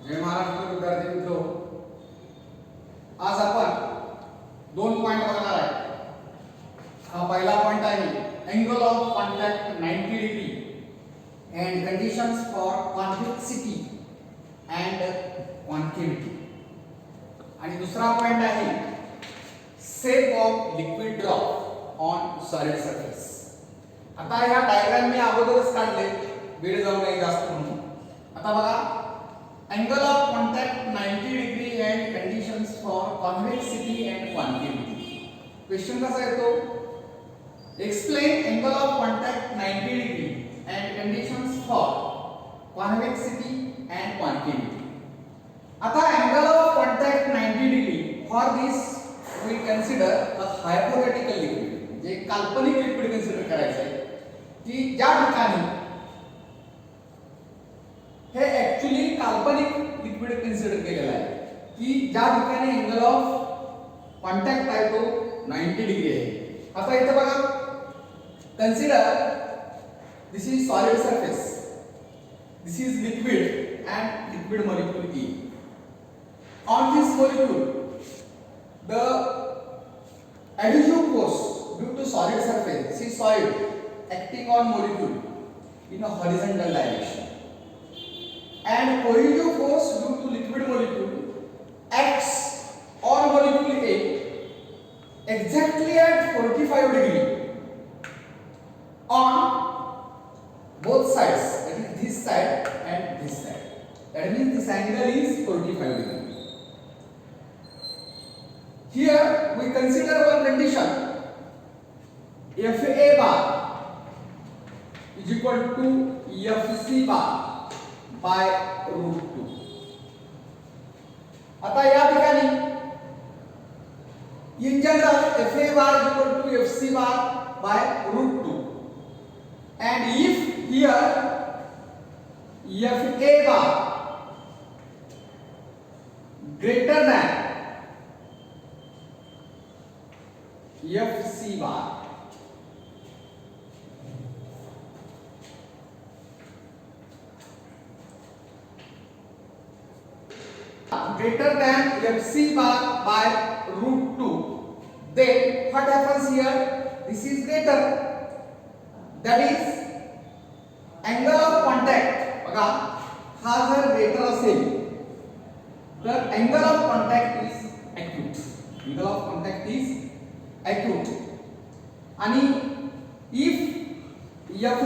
जय महाराष्ट्र विद्यार्थी मित्रो, आज आपण दोन पॉइंट बघणार आहे. हा पहिला पॉइंट आहे angle of contact 90 degree and conditions for convexity and concavity. आणि दुसरा पॉइंट आहे shape of liquid drop on solid surface. आता ह्या डायग्राम मी अगोदरच काढले, वेळ जाऊ नये जास्त म्हणून. आता बघा, angle of contact 90 degree and conditions for convexity and concavity. Question कसा येतो? Explain angle of contact 90 degree and conditions for convexity and concavity. आता angle of contact 90 degree, for this we consider a hypothetical liquid. जे काल्पनिक liquid consider करायचं आहे की ज्या ठिकाणी हे ऍक्च्युअली काल्पनिक लिक्विड कन्सिडर केलेला आहे की ज्या ठिकाणी अँगल ऑफ कॉन्टॅक्ट आहे तो 90 डिग्री आहे. आता इथे बघा, consider this is solid surface, this is liquid and liquid molecule E. On this molecule the adhesive force due to solid surface, this is solid acting on molecule in a horizontal direction, and cohesive force due to liquid molecule acts on molecule A exactly at 45 degree on both sides, that is this side and this side. That means this angle is 45 degree. Here we consider one condition, Fa bar is equal to Fc bar by root 2. आता या ठिकाणी in general Fa bar is equal to Fc bar by root 2, and if here Fa bar greater than Fc bar, greater than Fc bar by root 2, then what happens here? This is greater, that is angle of contact. बघा, हा जर greater असेल तर angle of contact is acute. Angle of contact is acute. आणि if F,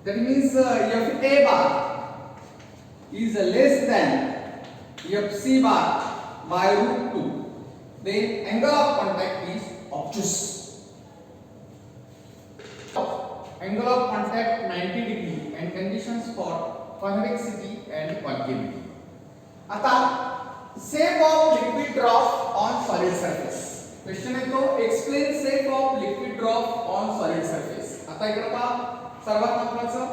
that means Fa bar is less than Fc bar by root 2, then angle of contact is obtuse. Angle of contact 90 degree and conditions for convexity and concavity. आता shape of liquid drop on solid surface. Question आहे तो explain shape of liquid drop on solid surface. आता इकडे पहा, सर्वात महत्त्वाचं,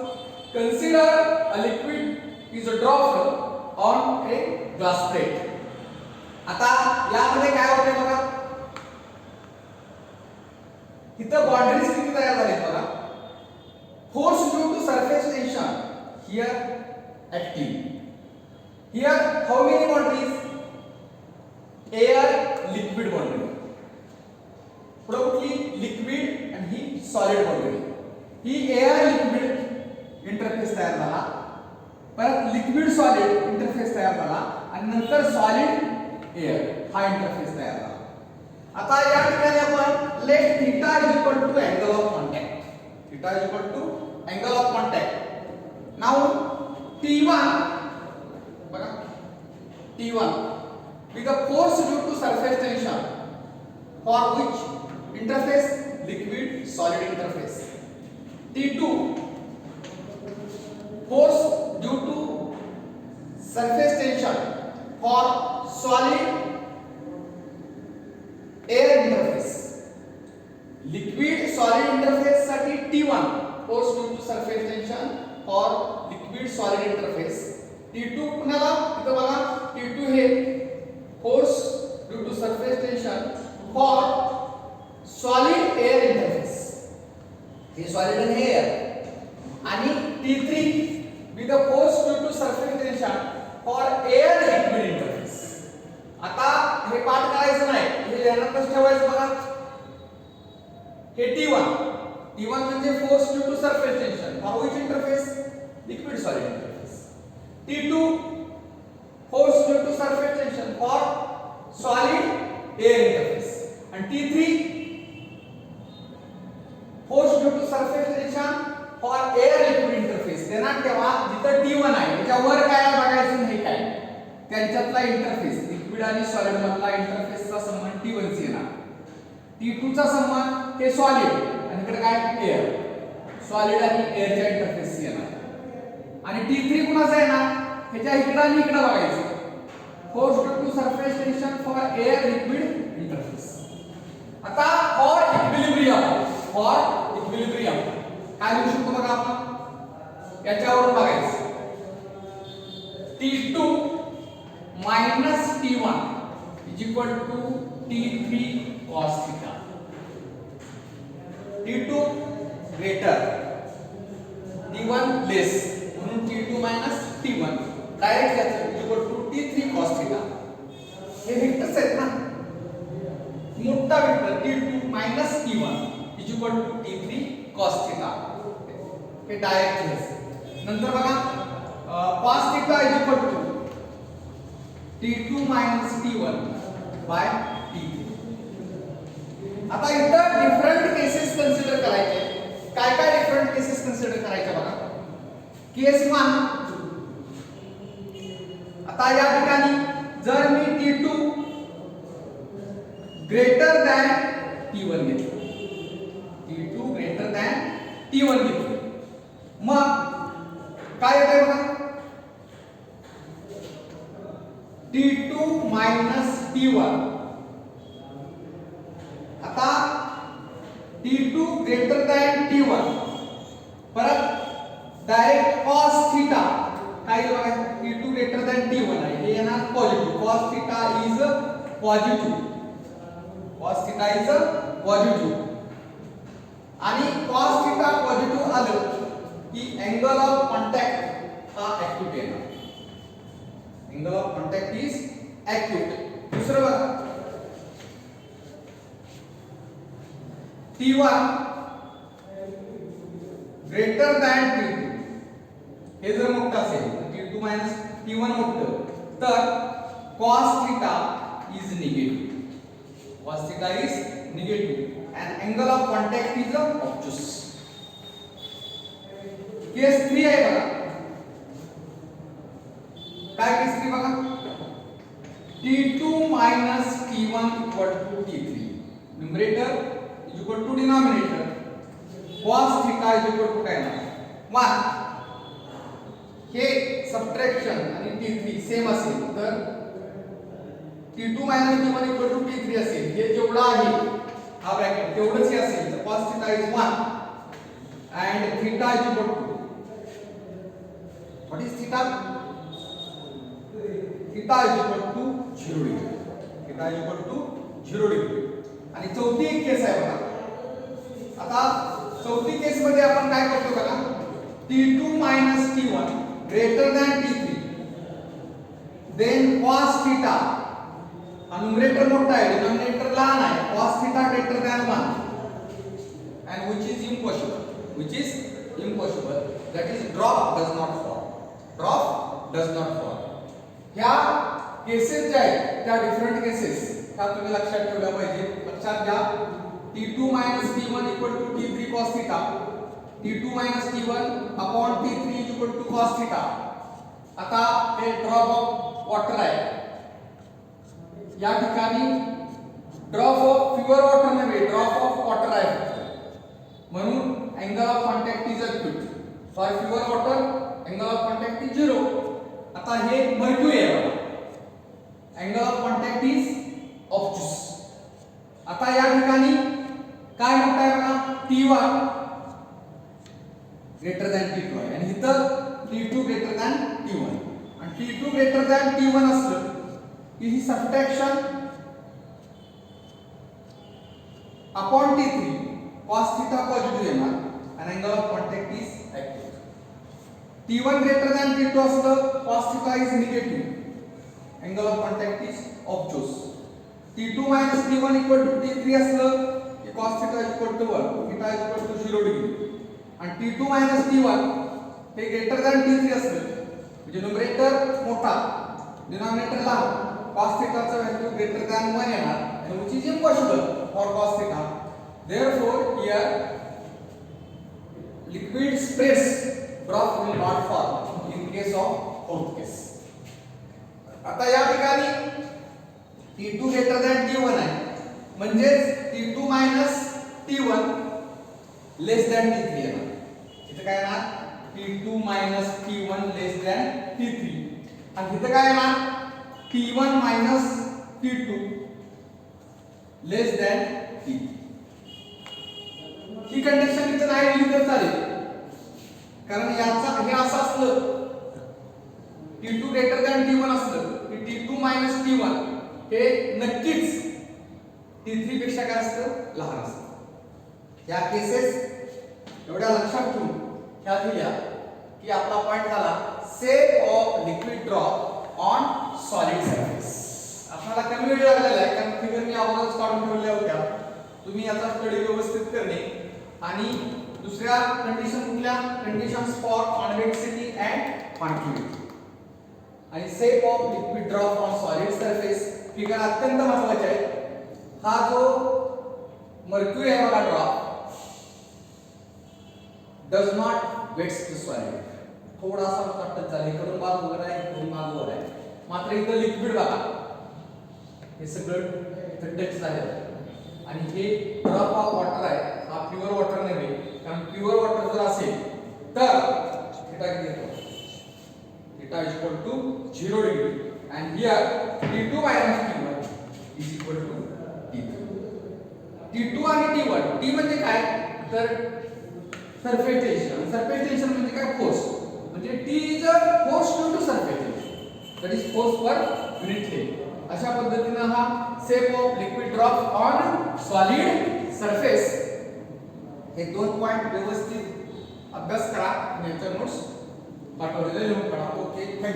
consider a liquid is dropped on a glass plate. आता यामध्ये काय होते बघा, इथं बाउंड्रीज किती तयार झाले बघा. Force due to surface tension here active. Here how many boundaries? Air liquid boundary. कुठली लिक्विड आणि ही सॉलिड बाउंड्री. ही एअर लिक्विड इंटरफेस तयार झाला, परत लिक्विड सॉलिड इंटरफेस तयार झाला, आणि नंतर सॉलिड एअर हा इंटरफेस तयार झाला. आता या ठिकाणी आपण let theta is equal to angle of contact. Theta is equal to angle of contact. Now T1, बघा, T1 with the force due to surface tension for which interface liquid solid interface. T2 force due to surface tension for solid air interface. Liquid solid interface साठी T1 force due to surface tension for liquid solid interface. T2 कुणाला इथं बघा, T2 हे force due to surface tension for solid air interface. हे solid and air. आणि T3 with the force due to surface tension for हे T1 म्हणजे force due to surface tension for which interface liquid solid interface. T2 force due to surface tension for solid air interface. आणि T3 force due to surface tension for air liquid interface. ध्यानात ठेवा जिथं T1 आहे त्याच्यावर काय बघायचं नाही काय त्यांच्यातला इंटरफेस लिक्विड आणि सॉलिड मधला इंटरफेसचा संबंध T1 शी येणार. T2 चा संबंध हे सॉलिड आणि इकडे काय एअर सॉलिड आणि एअरच्या इंटरफेस शी येणार. आणि T3 कुणाचा येणार ह्याच्या इकडे आणि इकडे बघायचं force due to surface tension for air liquid interface. आता फॉर इक्विलिब्रियम काय लिहू शकतो बघा आपण याच्यावरून बघायचं T2 minus T1 is equal to T3 cos theta. T2 greater T1 less म्हणून T2 minus T1 डायरेक्ट याचं is equal to T3 cos theta. हे वेक्टर्स आहेत ना मोठा vector T2 minus T1 is equal to T3 cos theta. हे direct आहे. नंतर बघा cos theta is equal to T2 minus T1 by T3. आता इथं डिफरंट केसेस कन्सिडर करायचे. काय काय डिफरंट केसेस कन्सिडर करायचे बघा. केस 1 आता या ठिकाणी जर मी T2 ग्रेटर दॅन T1 घेतलं T2 ग्रेटर दॅन T1 घेतलं मग काय येतंय बघा T2 minus T1. आता T2 greater than T1 परत डायरेक्ट cos theta काय बघा T2 greater than T1 आहे हे येणार positive cos theta is positive आणि cos theta पॉझिटिव्ह आलं की अँगल ऑफ कॉन्टॅक्ट हा ऍक्यूट येणार. Angle of contact is acute. दुसरं बघा T1 greater than T2 हे जर मोठं असेल T2 minus T1 मोठं तर cos theta is negative and angle of contact is obtuse. केस 3 आहे बघा काय केस 3 बघा T2 minus T1 equal to T3 numerator is equal to denominator cos theta is equal to काय ना 1 हे सबट्रॅक्शन आणि T3 सेम असेल तर T2 minus T1 equal to T3 असेल हे जेवढा आहे हा ब्रॅकेट तेवढंच हे असेल तर cos theta is 1 and theta is equal to what is theta? Theta is equal to 0 degree. Theta is equal to 0 degree. आणि चौथी एक केस आहे बघा. आता चौथी केस मध्ये आपण काय करतो बघा T2 minus T1 greater than T3 then cos theta हा न्यूमरेटर मोठा आहे डिनॉमिनेटर लहान आहे cos theta greater than 1 and which is impossible that is drop does not fall. ह्या केसेस ज्या आहेत त्या डिफरंट केसेस ह्या तुम्ही लक्षात ठेवल्या पाहिजे. लक्षात घ्या T2 minus T1 equal to T3 cos theta. T2 minus T1 upon T3 is equal to cos theta. आता हे ड्रॉप ऑफ वॉटर आहे या ठिकाणी ड्रॉप ऑफ प्युअर वॉटर नव्हे ड्रॉप ऑफ वॉटर आहे म्हणून angle of contact is acute. For pure water angle of contact is 0. आता हे मर्क्युरी आहे बघा angle of contact is obtuse. आता या ठिकाणी काय मोठा आहे बघा T1 ग्रेटर दॅन T2 आहे आणि इथं T2 ग्रेटर दॅन T1 आणि T2 ग्रेटर दॅन T1 असलं की ही subtraction upon T3 cos theta positive येणार आणि angle of contact is acute. T1 greater than T2 असलं cos theta is negative. Angle of contact is obtuse. T2 minus T1 equal to T3 असलं cos theta equal to 1, theta equal to 0 degree आणि T2 minus T1 हे greater than T3 असेल म्हणजे numerator मोठा denominator लहान cos theta चा value greater than 1 येणार and which is impossible for cos theta. Therefore here liquid spreads drop will not fall in case of fourth case. आता या ठिकाणी T2 greater than T1 आहे म्हणजेच T2 minus T1 less than T3 येणार. इथे काय येणार T2 minus T1 less than T3 आणि इथे काय येणार T1 minus T2 less than T3. ही कंडिशन इथे नाही लिहिली तर चालेल कारण याचा हे असं असलं T2 greater than T1 असलं की T2 minus T1 हे नक्कीच T3 पेक्षा काय असतं लहान असतं. या केसेस एवढ्या लक्षात ठेवून ह्या दिल्या की आपला पॉइंट झाला shape of liquid drop on solid surface. आपल्याला कमी वेळ लागलेला आहे कारण फिगर मी अगोदरच काढून ठेवल्या होत्या. तुम्ही याचा स्टडी व्यवस्थित करणे आणि दुसऱ्या कंडिशन कुठल्या conditions for convexity and continuity आणि shape of liquid drop on solid surface figure अत्यंत महत्त्वाचे आहे. हा जो मर्क्युरी आहे बघा drop does not wets the solid. थोडासा टच झाला इकडून बाजूवर आहे इकडून बाजूवर आहे मात्र इथं लिक्विड बघा हे सगळं इथं टच झालेलं आणि हे ड्रॉप ऑफ वॉटर आहे हा प्युअर वॉटर नव्हे कारण प्युअर वॉटर जर असेल तर थीटा किती येतो theta is equal to 0 degree and here T2 minus T1 is equal to T3. T2 आणि T1 T म्हणजे काय तर सरफेस टेन्शन सरफेस टेन्शन म्हणजे काय फोर्स म्हणजे T is a force due to surface tension that is force per unit length. अशा पद्धतीने हा shape of liquid drop on solid surface हे दोन पॉइंट व्यवस्थित अभ्यास करा आणि याच्या नोट्स पाठवलेले लिहून काढा. ओके.